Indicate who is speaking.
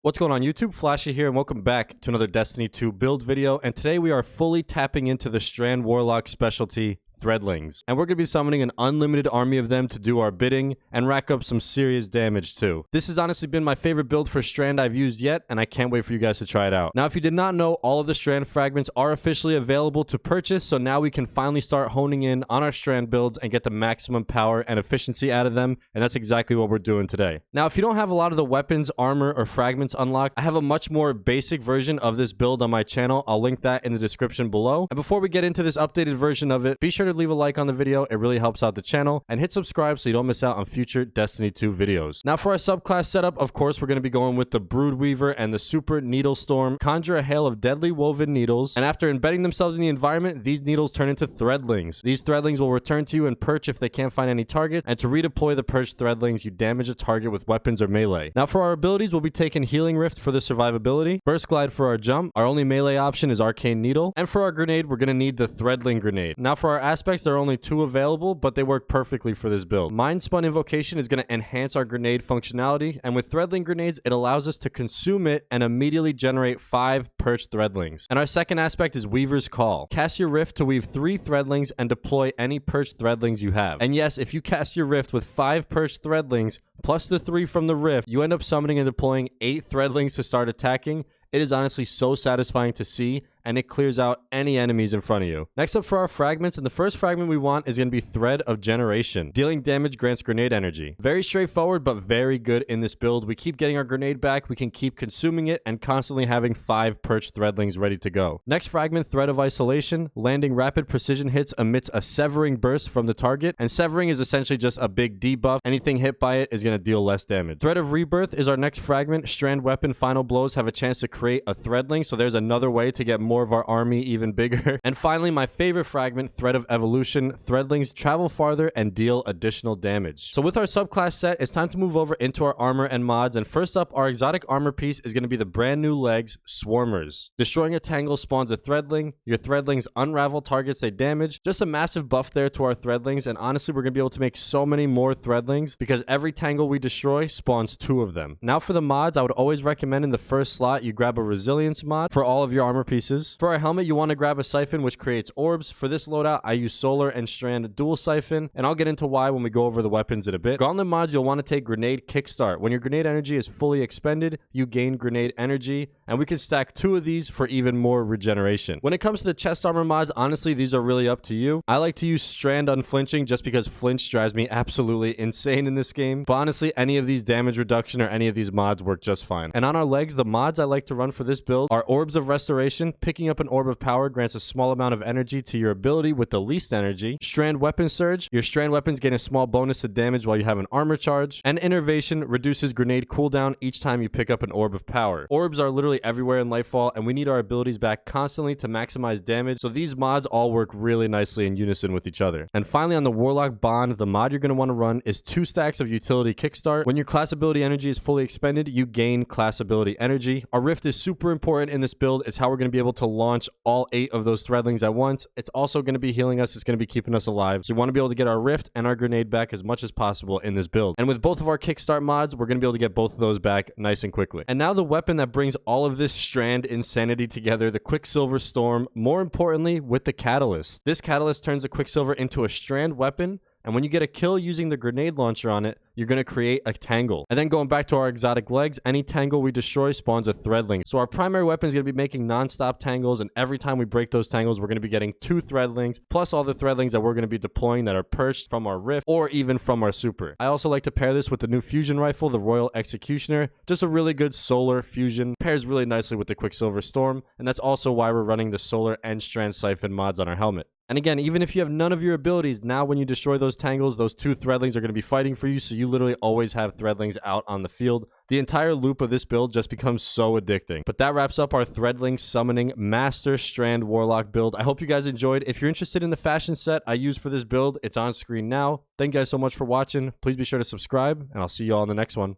Speaker 1: What's going on YouTube? Flashy here and welcome back to another Destiny 2 build video, and today we are fully tapping into the Strand Warlock specialty, Threadlings. And we're going to be summoning an unlimited army of them to do our bidding and rack up some serious damage too. This has honestly been my favorite build for Strand I've used yet, and I can't wait for you guys to try it out. Now, if you did not know, all of the Strand fragments are officially available to purchase, so now we can finally start honing in on our Strand builds and get the maximum power and efficiency out of them, and that's exactly what we're doing today. Now, if you don't have a lot of the weapons, armor, or fragments unlocked, I have a much more basic version of this build on my channel. I'll link that in the description below. And before we get into this updated version of it, be sure to leave a like on the video. It really helps out the channel, and hit subscribe so you don't miss out on future Destiny 2 videos. Now for our subclass setup, of course, we're going to be going with the Brood Weaver and the Super Needle Storm. Conjure a hail of deadly woven needles, and after embedding themselves in the environment, these needles turn into threadlings. These threadlings will return to you and perch if they can't find any target, and to redeploy the perched threadlings, you damage a target with weapons or melee. Now for our abilities, we'll be taking Healing Rift for the survivability, Burst Glide for our jump, our only melee option is Arcane Needle, and for our grenade, we're going to need the Threadling Grenade. Now for our aspects, there are only two available, but they work perfectly for this build. Mind Spun Invocation is going to enhance our grenade functionality, and with Threadling Grenades, it allows us to consume it and immediately generate 5 perched threadlings. And our second aspect is Weaver's Call. Cast your Rift to weave 3 threadlings and deploy any perched threadlings you have. And yes, if you cast your Rift with 5 perched threadlings, plus the 3 from the Rift, you end up summoning and deploying 8 threadlings to start attacking. It is honestly so satisfying to see, and it clears out any enemies in front of you. Next up for our fragments, and the first fragment we want is going to be Thread of Generation. Dealing damage grants grenade energy. Very straightforward, but very good in this build. We keep getting our grenade back, we can keep consuming it, and constantly having 5 perched threadlings ready to go. Next fragment, Thread of Isolation. Landing rapid precision hits emits a severing burst from the target, and severing is essentially just a big debuff. Anything hit by it is going to deal less damage. Thread of Rebirth is our next fragment. Strand weapon final blows have a chance to create a threadling, so there's another way to get more of our army even bigger. And finally, my favorite fragment, Thread of Evolution. Threadlings travel farther and deal additional damage. So with our subclass set, it's time to move over into our armor and mods. And first up, our exotic armor piece is going to be the brand new legs, Swarmers. Destroying a tangle spawns a threadling. Your threadlings unravel targets they damage. Just a massive buff there to our threadlings, and honestly, we're going to be able to make so many more threadlings because every tangle we destroy spawns 2 of them. Now for the mods, I would always recommend in the first slot you grab a resilience mod for all of your armor pieces. For our helmet, you want to grab a siphon which creates orbs. For this loadout, I use solar and strand dual siphon, and I'll get into why when we go over the weapons in a bit. Gauntlet mods, you'll want to take grenade kickstart. When your grenade energy is fully expended, you gain grenade energy, and we can stack 2 of these for even more regeneration. When it comes to the chest armor mods, honestly, these are really up to you. I like to use strand unflinching just because flinch drives me absolutely insane in this game, but honestly, any of these damage reduction or any of these mods work just fine. And on our legs, the mods I like to run for this build are Orbs of Restoration. Picking up an Orb of Power grants a small amount of energy to your ability with the least energy. Strand Weapon Surge. Your strand weapons gain a small bonus to damage while you have an armor charge. And Innervation reduces grenade cooldown each time you pick up an Orb of Power. Orbs are literally everywhere in Lightfall, and we need our abilities back constantly to maximize damage, so these mods all work really nicely in unison with each other. And finally, on the Warlock Bond, the mod you're going to want to run is 2 stacks of Utility Kickstart. When your class ability energy is fully expended, you gain class ability energy. Our Rift is super important in this build. It's how we're going to be able to launch all 8 of those threadlings at once. It's also going to be healing us. It's going to be keeping us alive. So we want to be able to get our Rift and our grenade back as much as possible in this build. And with both of our kickstart mods, we're going to be able to get both of those back nice and quickly. And now the weapon that brings all of this strand insanity together, the Quicksilver Storm, more importantly with the catalyst. This catalyst turns the Quicksilver into a strand weapon, and when you get a kill using the grenade launcher on it, you're going to create a tangle. And then going back to our exotic legs, any tangle we destroy spawns a threadling. So our primary weapon is going to be making non-stop tangles, and every time we break those tangles, we're going to be getting 2 threadlings, plus all the threadlings that we're going to be deploying that are perched from our Rift or even from our super. I also like to pair this with the new fusion rifle, the Royal Executioner. Just a really good solar fusion. Pairs really nicely with the Quicksilver Storm, and that's also why we're running the solar and strand siphon mods on our helmet. And again, even if you have none of your abilities, now when you destroy those tangles, those 2 threadlings are going to be fighting for you, so you literally always have threadlings out on the field. The entire loop of this build just becomes so addicting. But that wraps up our Threadling Summoning Master Strand Warlock build. I hope you guys enjoyed. If you're interested in the fashion set I use for this build, it's on screen now. Thank you guys so much for watching. Please be sure to subscribe, and I'll see you all in the next one.